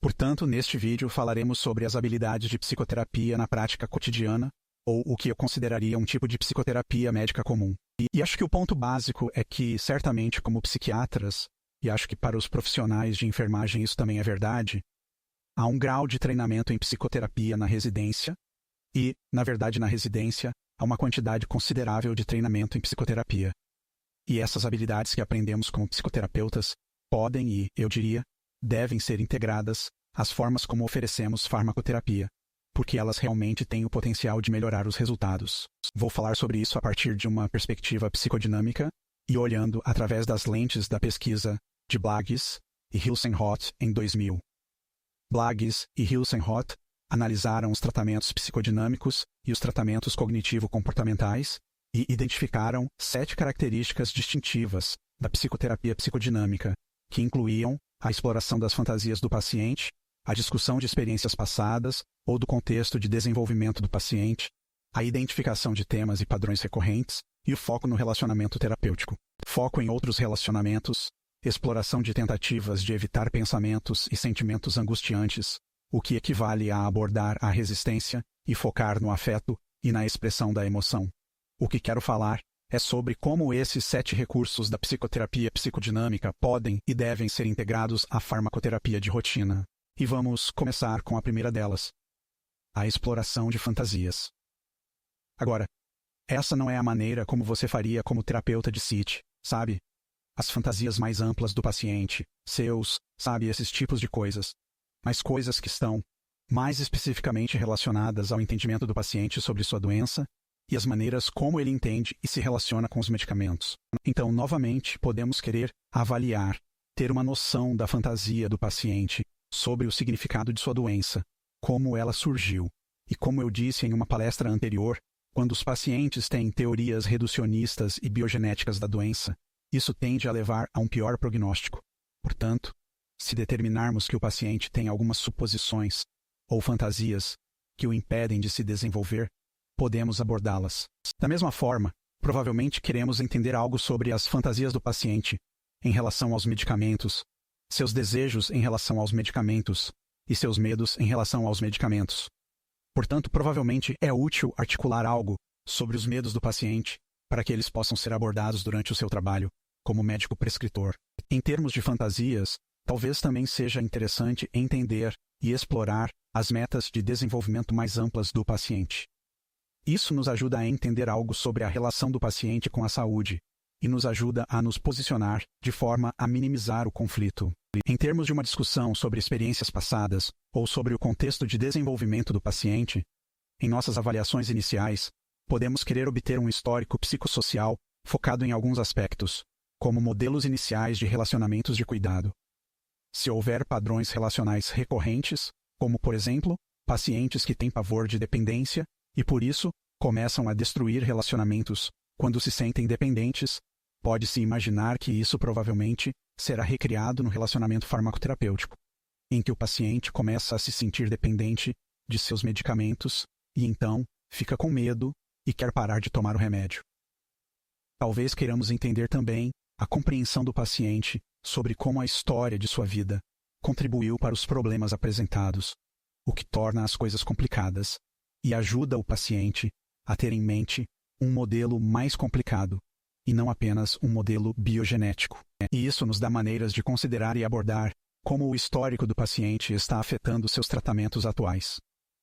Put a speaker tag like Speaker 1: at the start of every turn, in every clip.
Speaker 1: Portanto, neste vídeo falaremos sobre as habilidades de psicoterapia na prática cotidiana, ou o que eu consideraria um tipo de psicoterapia médica comum. E acho que o ponto básico é que, certamente, como psiquiatras, e acho que para os profissionais de enfermagem isso também é verdade, há um grau de treinamento em psicoterapia na residência e, na verdade, na residência, há uma quantidade considerável de treinamento em psicoterapia. E essas habilidades que aprendemos como psicoterapeutas podem e, eu diria, devem ser integradas às formas como oferecemos farmacoterapia, porque elas realmente têm o potencial de melhorar os resultados. Vou falar sobre isso a partir de uma perspectiva psicodinâmica e olhando através das lentes da pesquisa de Blagis e Hilsenroth em 2000. Blagis e Hilsenroth analisaram os tratamentos psicodinâmicos e os tratamentos cognitivo-comportamentais e identificaram 7 características distintivas da psicoterapia psicodinâmica, que incluíam a exploração das fantasias do paciente, a discussão de experiências passadas ou do contexto de desenvolvimento do paciente, a identificação de temas e padrões recorrentes e o foco no relacionamento terapêutico. Foco em outros relacionamentos, exploração de tentativas de evitar pensamentos e sentimentos angustiantes, o que equivale a abordar a resistência e focar no afeto e na expressão da emoção. O que quero falar é sobre como esses 7 recursos da psicoterapia psicodinâmica podem e devem ser integrados à farmacoterapia de rotina. E vamos começar com a primeira delas, a exploração de fantasias. Agora, essa não é a maneira como você faria como terapeuta de CIT, sabe? As fantasias mais amplas do paciente, esses tipos de coisas. Mas coisas que estão mais especificamente relacionadas ao entendimento do paciente sobre sua doença e as maneiras como ele entende e se relaciona com os medicamentos. Então, novamente, podemos querer avaliar, ter uma noção da fantasia do paciente sobre o significado de sua doença, como ela surgiu. E como eu disse em uma palestra anterior, quando os pacientes têm teorias reducionistas e biogenéticas da doença, isso tende a levar a um pior prognóstico. Portanto, se determinarmos que o paciente tem algumas suposições ou fantasias que o impedem de se desenvolver, podemos abordá-las. Da mesma forma, provavelmente queremos entender algo sobre as fantasias do paciente em relação aos medicamentos, seus desejos em relação aos medicamentos e seus medos em relação aos medicamentos. Portanto, provavelmente é útil articular algo sobre os medos do paciente para que eles possam ser abordados durante o seu trabalho como médico prescritor. Em termos de fantasias, talvez também seja interessante entender e explorar as metas de desenvolvimento mais amplas do paciente. Isso nos ajuda a entender algo sobre a relação do paciente com a saúde e nos ajuda a nos posicionar de forma a minimizar o conflito. Em termos de uma discussão sobre experiências passadas ou sobre o contexto de desenvolvimento do paciente, em nossas avaliações iniciais, podemos querer obter um histórico psicossocial focado em alguns aspectos, como modelos iniciais de relacionamentos de cuidado. Se houver padrões relacionais recorrentes, como, por exemplo, pacientes que têm pavor de dependência e, por isso, começam a destruir relacionamentos quando se sentem dependentes, pode-se imaginar que isso provavelmente será recriado no relacionamento farmacoterapêutico, em que o paciente começa a se sentir dependente de seus medicamentos e, então, fica com medo e quer parar de tomar o remédio. Talvez queiramos entender também a compreensão do paciente sobre como a história de sua vida contribuiu para os problemas apresentados, o que torna as coisas complicadas e ajuda o paciente a ter em mente um modelo mais complicado e não apenas um modelo biogenético. E isso nos dá maneiras de considerar e abordar como o histórico do paciente está afetando seus tratamentos atuais.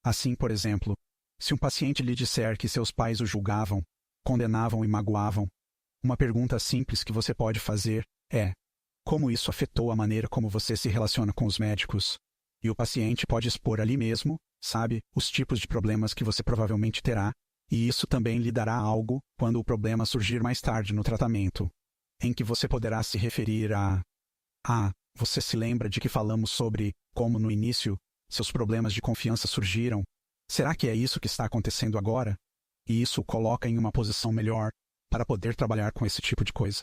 Speaker 1: Assim, por exemplo, se um paciente lhe disser que seus pais o julgavam, condenavam e magoavam, uma pergunta simples que você pode fazer é: como isso afetou a maneira como você se relaciona com os médicos? E o paciente pode expor ali mesmo, os tipos de problemas que você provavelmente terá, e isso também lhe dará algo quando o problema surgir mais tarde no tratamento, em que você poderá se referir você se lembra de que falamos sobre como no início seus problemas de confiança surgiram? Será que é isso que está acontecendo agora? E isso o coloca em uma posição melhor para poder trabalhar com esse tipo de coisa.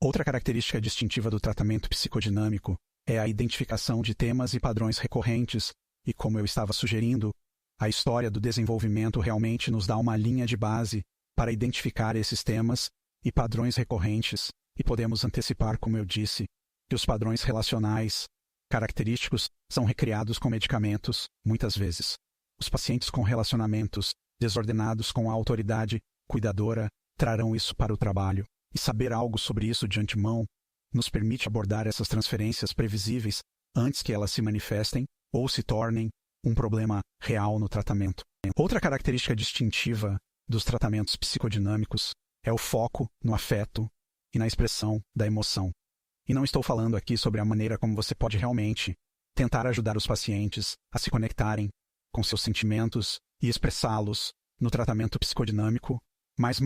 Speaker 1: Outra característica distintiva do tratamento psicodinâmico é a identificação de temas e padrões recorrentes, e como eu estava sugerindo, a história do desenvolvimento realmente nos dá uma linha de base para identificar esses temas e padrões recorrentes, e podemos antecipar, como eu disse, que os padrões relacionais característicos são recriados com medicamentos, muitas vezes. Os pacientes com relacionamentos desordenados com a autoridade cuidadora trarão isso para o trabalho, e saber algo sobre isso de antemão nos permite abordar essas transferências previsíveis antes que elas se manifestem ou se tornem um problema real no tratamento. Outra característica distintiva dos tratamentos psicodinâmicos é o foco no afeto e na expressão da emoção. E não estou falando aqui sobre a maneira como você pode realmente tentar ajudar os pacientes a se conectarem com seus sentimentos e expressá-los no tratamento psicodinâmico, mas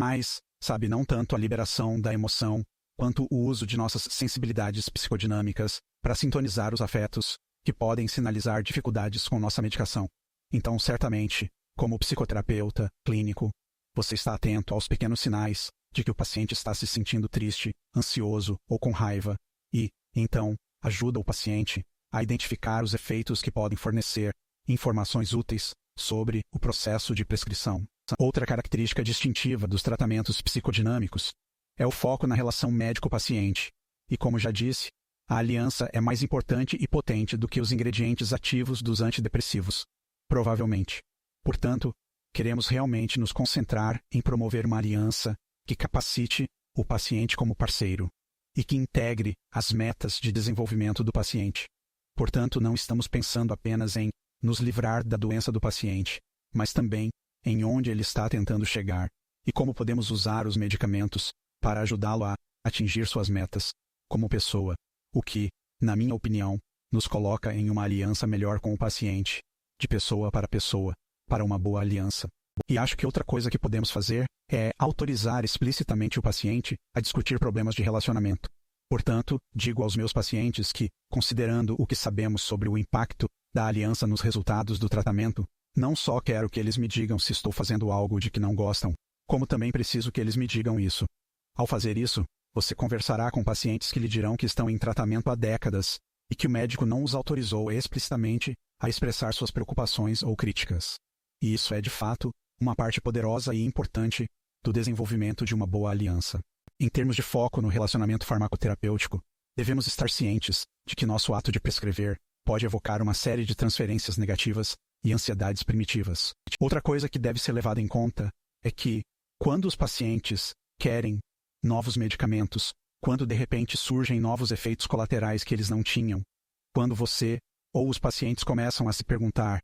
Speaker 1: não tanto a liberação da emoção, quanto o uso de nossas sensibilidades psicodinâmicas para sintonizar os afetos que podem sinalizar dificuldades com nossa medicação. Então, certamente, como psicoterapeuta clínico, você está atento aos pequenos sinais de que o paciente está se sentindo triste, ansioso ou com raiva e, então, ajuda o paciente a identificar os efeitos que podem fornecer informações úteis sobre o processo de prescrição. Outra característica distintiva dos tratamentos psicodinâmicos é o foco na relação médico-paciente. E como já disse, a aliança é mais importante e potente do que os ingredientes ativos dos antidepressivos, provavelmente. Portanto, queremos realmente nos concentrar em promover uma aliança que capacite o paciente como parceiro e que integre as metas de desenvolvimento do paciente. Portanto, não estamos pensando apenas em nos livrar da doença do paciente, mas também em onde ele está tentando chegar e como podemos usar os medicamentos para ajudá-lo a atingir suas metas como pessoa, o que, na minha opinião, nos coloca em uma aliança melhor com o paciente, de pessoa, para uma boa aliança. E acho que outra coisa que podemos fazer é autorizar explicitamente o paciente a discutir problemas de relacionamento. Portanto, digo aos meus pacientes que, considerando o que sabemos sobre o impacto da aliança nos resultados do tratamento, não só quero que eles me digam se estou fazendo algo de que não gostam, como também preciso que eles me digam isso. Ao fazer isso, você conversará com pacientes que lhe dirão que estão em tratamento há décadas e que o médico não os autorizou explicitamente a expressar suas preocupações ou críticas. E isso é, de fato, uma parte poderosa e importante do desenvolvimento de uma boa aliança. Em termos de foco no relacionamento farmacoterapêutico, devemos estar cientes de que nosso ato de prescrever pode evocar uma série de transferências negativas e ansiedades primitivas. Outra coisa que deve ser levada em conta é que, quando os pacientes querem novos medicamentos, quando de repente surgem novos efeitos colaterais que eles não tinham, quando você ou os pacientes começam a se perguntar,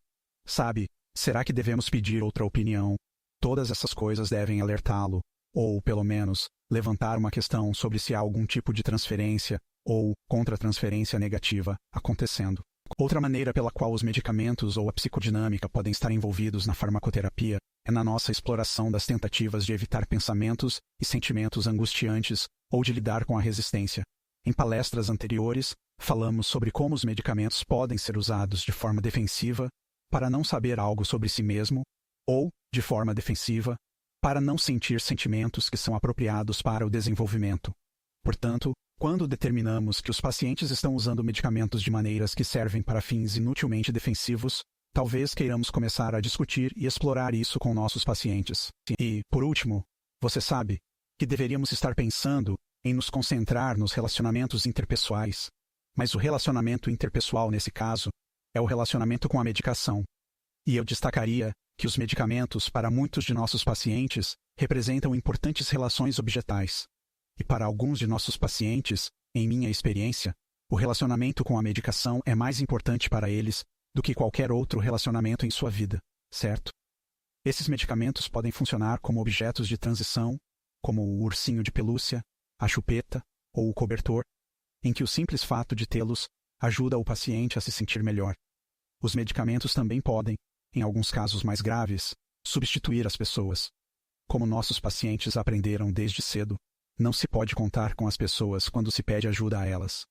Speaker 1: será que devemos pedir outra opinião? Todas essas coisas devem alertá-lo, ou, pelo menos, levantar uma questão sobre se há algum tipo de transferência ou contra-transferência negativa acontecendo. Outra maneira pela qual os medicamentos ou a psicodinâmica podem estar envolvidos na farmacoterapia é na nossa exploração das tentativas de evitar pensamentos e sentimentos angustiantes ou de lidar com a resistência. Em palestras anteriores, falamos sobre como os medicamentos podem ser usados de forma defensiva para não saber algo sobre si mesmo ou, de forma defensiva, para não sentir sentimentos que são apropriados para o desenvolvimento. Portanto, quando determinamos que os pacientes estão usando medicamentos de maneiras que servem para fins inutilmente defensivos, talvez queiramos começar a discutir e explorar isso com nossos pacientes. E, por último, você sabe que deveríamos estar pensando em nos concentrar nos relacionamentos interpessoais, mas o relacionamento interpessoal, nesse caso, é o relacionamento com a medicação. E eu destacaria que os medicamentos, para muitos de nossos pacientes, representam importantes relações objetais. E para alguns de nossos pacientes, em minha experiência, o relacionamento com a medicação é mais importante para eles do que qualquer outro relacionamento em sua vida, certo? Esses medicamentos podem funcionar como objetos de transição, como o ursinho de pelúcia, a chupeta ou o cobertor, em que o simples fato de tê-los ajuda o paciente a se sentir melhor. Os medicamentos também podem, em alguns casos mais graves, substituir as pessoas. Como nossos pacientes aprenderam desde cedo, não se pode contar com as pessoas quando se pede ajuda a elas.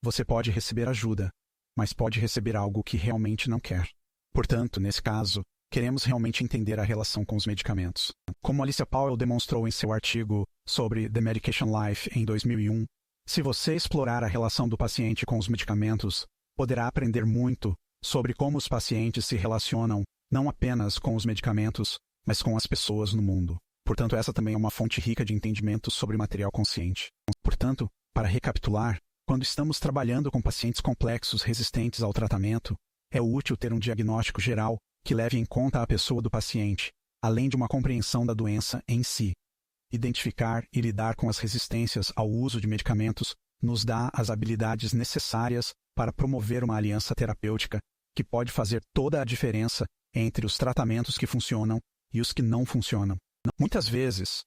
Speaker 1: Você pode receber ajuda, mas pode receber algo que realmente não quer. Portanto, nesse caso, queremos realmente entender a relação com os medicamentos. Como Alicia Powell demonstrou em seu artigo sobre The Medication Life em 2001, se você explorar a relação do paciente com os medicamentos, poderá aprender muito sobre como os pacientes se relacionam não apenas com os medicamentos, mas com as pessoas no mundo. Portanto, essa também é uma fonte rica de entendimento sobre material consciente. Portanto, para recapitular, Quando estamos trabalhando com pacientes complexos resistentes ao tratamento, é útil ter um diagnóstico geral que leve em conta a pessoa do paciente, além de uma compreensão da doença em si. Identificar e lidar com as resistências ao uso de medicamentos nos dá as habilidades necessárias para promover uma aliança terapêutica que pode fazer toda a diferença entre os tratamentos que funcionam e os que não funcionam. Muitas vezes,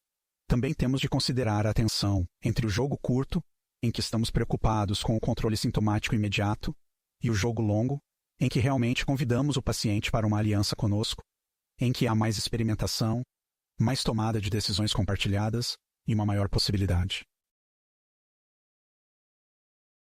Speaker 1: também temos de considerar a tensão entre o jogo curto, em que estamos preocupados com o controle sintomático imediato, e o jogo longo, em que realmente convidamos o paciente para uma aliança conosco, em que há mais experimentação, mais tomada de decisões compartilhadas e uma maior possibilidade.